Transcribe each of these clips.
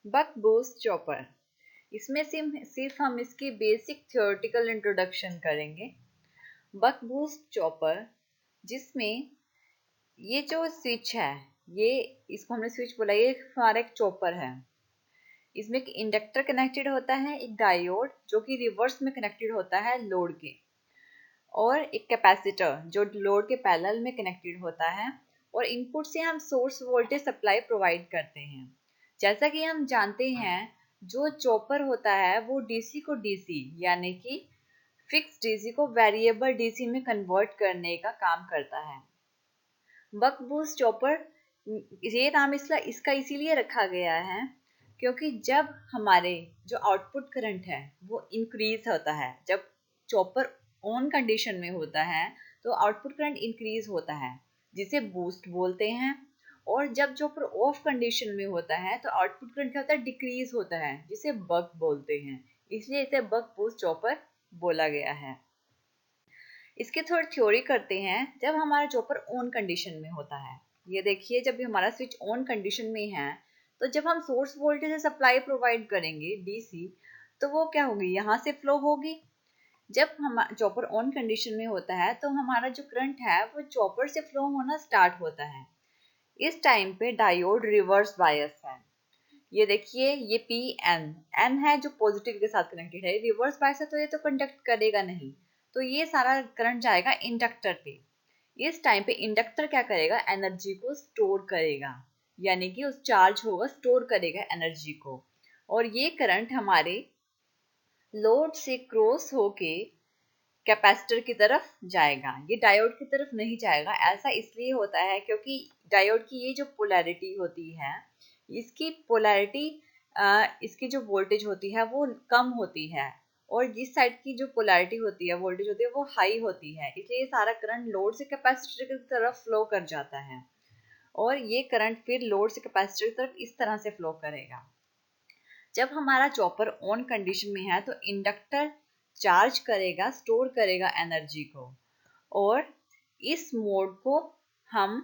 Buck boost chopper. इसमें सिर्फ हम इसकी बेसिक थियोरेटिकल इंट्रोडक्शन करेंगे। बक बूस्ट चॉपर जिसमें ये जो स्विच है, ये इसको हमने स्विच बोला, ये हमारा एक चॉपर है। इसमें एक इंडक्टर कनेक्टेड होता है, एक डायोड जो कि रिवर्स में कनेक्टेड होता है लोड के, और एक कैपेसिटर जो लोड के पैरेलल में कनेक्टेड होता है। और इनपुट से हम सोर्स वोल्टेज सप्लाई प्रोवाइड करते हैं। जैसा कि हम जानते हैं, जो चॉपर होता है वो डीसी को डीसी यानी कि फिक्स डीसी को वेरिएबल डीसी में कन्वर्ट करने का काम करता है। बक बूस्ट चॉपर, ये नाम इसका इसीलिए रखा गया है क्योंकि जब हमारे जो आउटपुट करंट है वो इंक्रीज होता है, जब चॉपर ऑन कंडीशन में होता है तो आउटपुट करंट इंक्रीज होता है जिसे बूस्ट बोलते हैं। और जब चॉपर ऑफ कंडीशन में होता है तो आउटपुट करंट क्या होता है, डिक्रीज होता है, जिसे बक बोलते हैं। इसलिए इसे बक बूस्ट चॉपर बोला गया है। इसकी थोड़ी थ्योरी करते हैं। जब हमारा चॉपर ऑन कंडीशन में होता है, ये देखिए, जब भी हमारा स्विच ऑन कंडीशन में है तो जब हम सोर्स वोल्टेज से सप्लाई प्रोवाइड करेंगे डीसी, तो वो क्या होगी, यहाँ से फ्लो होगी। जब हम चॉपर ऑन कंडीशन में होता है तो हमारा जो करंट है वो चॉपर से फ्लो होना स्टार्ट होता है। इस टाइम पे डायोड रिवर्स बायस है। ये देखिए, ये पी एन है जो पॉजिटिव के साथ कनेक्टेड है। रिवर्स बायस है तो ये तो कंडक्ट करेगा नहीं, तो ये सारा करंट जाएगा इंडक्टर पे। इस टाइम पे इंडक्टर क्या करेगा, एनर्जी को स्टोर करेगा, यानी कि उस चार्ज होगा, स्टोर करेगा एनर्जी को। और ये करंट हमारे लोड से क्रॉस होके कैपेसिटर की तरफ जाएगा, ये डायोड की तरफ नहीं जाएगा। ऐसा इसलिए होता है क्योंकि डायोड की ये जो पोलैरिटी होती है, इसकी पोलैरिटी, इसकी जो वोल्टेज होती है वो कम होती है, और जिस साइड की जो पोलैरिटी होती है, वोल्टेज होती है, वो हाई होती है। इसलिए ये सारा करंट लोड से कैपेसिटर की तरफ फ्लो कर जाता है, और ये करंट फिर लोड से कैपेसिटर की तरफ इस तरह से फ्लो करेगा। जब हमारा चॉपर ऑन कंडीशन में है तो इंडक्टर चार्ज करेगा, स्टोर करेगा एनर्जी को, और इस मोड को हम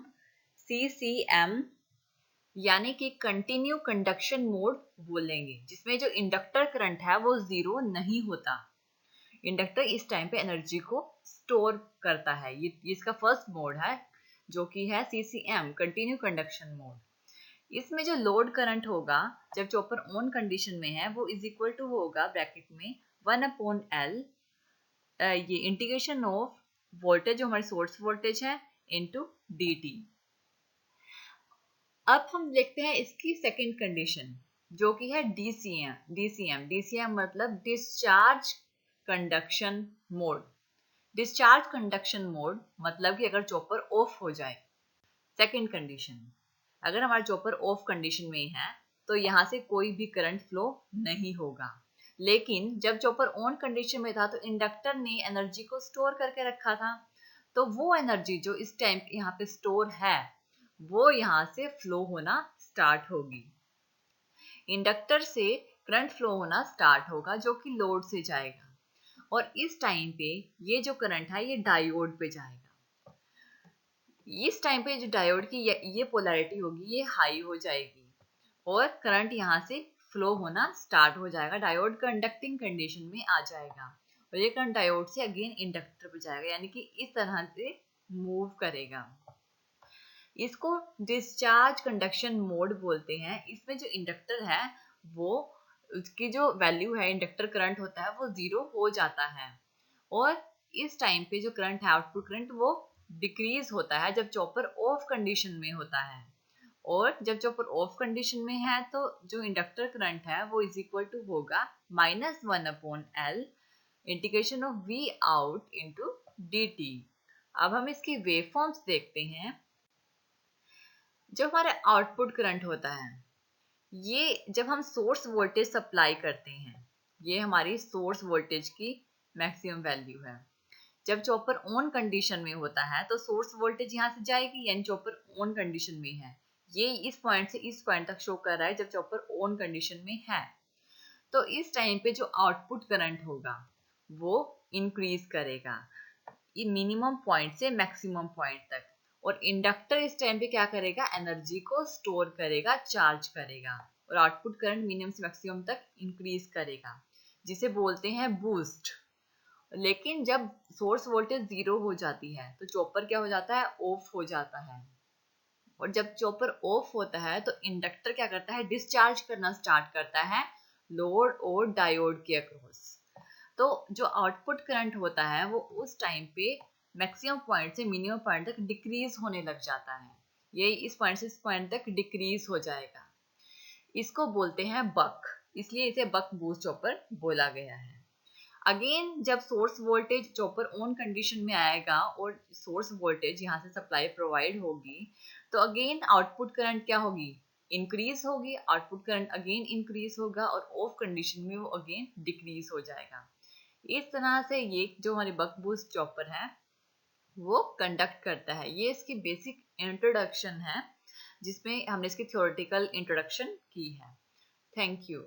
CCM यानी कि कंटिन्यू कंडक्शन मोड बोलेंगे, जिसमें जो इंडक्टर करंट है वो जीरो नहीं होता। इंडक्टर इस टाइम पे एनर्जी को स्टोर करता है। ये इसका फर्स्ट मोड है जो कि है CCM, कंटिन्यू कंडक्शन मोड। इसमें जो लोड करंट होगा जब चॉपर ऑन कंडीशन में है वो इज इक्वल टू होगा ब्रैकेट में 1/L, ये इंटीग्रेशन ऑफ वोल्टेज जो हमारी सोर्स वोल्टेज है इनटू dt। अब हम देखते हैं इसकी सेकंड कंडीशन जो कि है DCM मतलब discharge conduction mode. Discharge conduction mode मतलब कि अगर चॉपर ऑफ हो जाए। सेकंड कंडीशन, अगर हमारा चॉपर ऑफ कंडीशन में है तो यहाँ से कोई भी करंट फ्लो नहीं होगा। लेकिन जब चॉपर ऑन कंडीशन में था तो इंडक्टर ने एनर्जी को स्टोर करके रखा था, तो वो एनर्जी जो इस टाइम यहाँ पे स्टोर है वो यहाँ से फ्लो होना स्टार्ट होगी। इंडक्टर से करंट फ्लो होना स्टार्ट होगा जो कि लोड से जाएगा, और इस टाइम पे ये जो करंट है ये डायोड पे जाएगा। इस टाइम पे जो डायोड की ये पोलैरिटी होगी ये हाई हो जाएगी, और करंट यहाँ से फ्लो होना स्टार्ट हो जाएगा, डायोड कंडक्टिंग कंडीशन में आ जाएगा, और ये करंट डायोड से अगेन इंडक्टर पे जाएगा, यानी कि इस तरह से मूव करेगा। इसको डिस्चार्ज कंडक्शन मोड बोलते हैं। इसमें जो इंडक्टर है वो, उसकी जो वैल्यू है, इंडक्टर करंट होता है वो जीरो हो जाता है, और इस टाइम पे जो करंट है, आउटपुट करंट, वो डिक्रीज होता है जब चॉपर ऑफ कंडीशन में होता है। और जब चॉपर ऑफ कंडीशन में है तो जो इंडक्टर करंट है वो इज इक्वल टू होगा -1/L integration of V out into dt। अब हम इसकी वेवफॉर्म्स देखते हैं। जो हमारा आउटपुट करंट होता है, ये जब हम सोर्स वोल्टेज सप्लाई करते हैं, ये हमारी सोर्स वोल्टेज की मैक्सिमम वैल्यू है। जब चॉपर ऑन कंडीशन में होता है तो सोर्स वोल्टेज यहाँ से जाएगी, यानी चॉपर ऑन कंडीशन में है। ये इस पॉइंट से इस पॉइंट तक शो कर रहा है जब चॉपर ऑन कंडीशन में है। तो इस टाइम पे जो आउटपुट करंट होगा वो इंक्रीज करेगा ये मिनिमम पॉइंट से मैक्सिमम पॉइंट तक, और इंडक्टर इस टाइम पे क्या करेगा, एनर्जी को स्टोर करेगा, चार्ज करेगा। और आउटपुट करंट मिनिमम से मैक्सिमम तक इंक्रीज करेगा, जिसे बोलते हैं बूस्ट। लेकिन जब सोर्स वोल्टेज 0 हो जाती है तो चॉपर क्या हो जाता है, ऑफ हो जाता है। और जब चॉपर ऑफ होता है तो इंडक्टर क्या करता है, डिस्चार्ज करना स्टार्ट करता है लोड और डायोड के अक्रॉस। तो जो आउटपुट करंट होता है वो उस टाइम पे मैक्सिमम पॉइंट से मिनिमम पॉइंट तक डिक्रीज होने लग जाता है। ये इस पॉइंट से इस पॉइंट तक डिक्रीज हो जाएगा। इसको बोलते हैं बक, इसलिए इसे बक बूस्ट चॉपर बोला गया है। अगेन जब source voltage chopper on condition में आएगा और सोर्स वोल्टेज यहाँ से सप्लाई प्रोवाइड होगी, तो अगेन आउटपुट करंट क्या होगी, इंक्रीज होगी। आउटपुट करंट अगेन इंक्रीज होगा और ऑफ कंडीशन में वो अगेन डिक्रीज हो जाएगा। इस तरह से ये जो हमारी बक बूस्ट चॉपर है वो कंडक्ट करता है। ये इसकी बेसिक इंट्रोडक्शन है जिसमें हमने इसकी थ्योरेटिकल इंट्रोडक्शन की है। Thank you.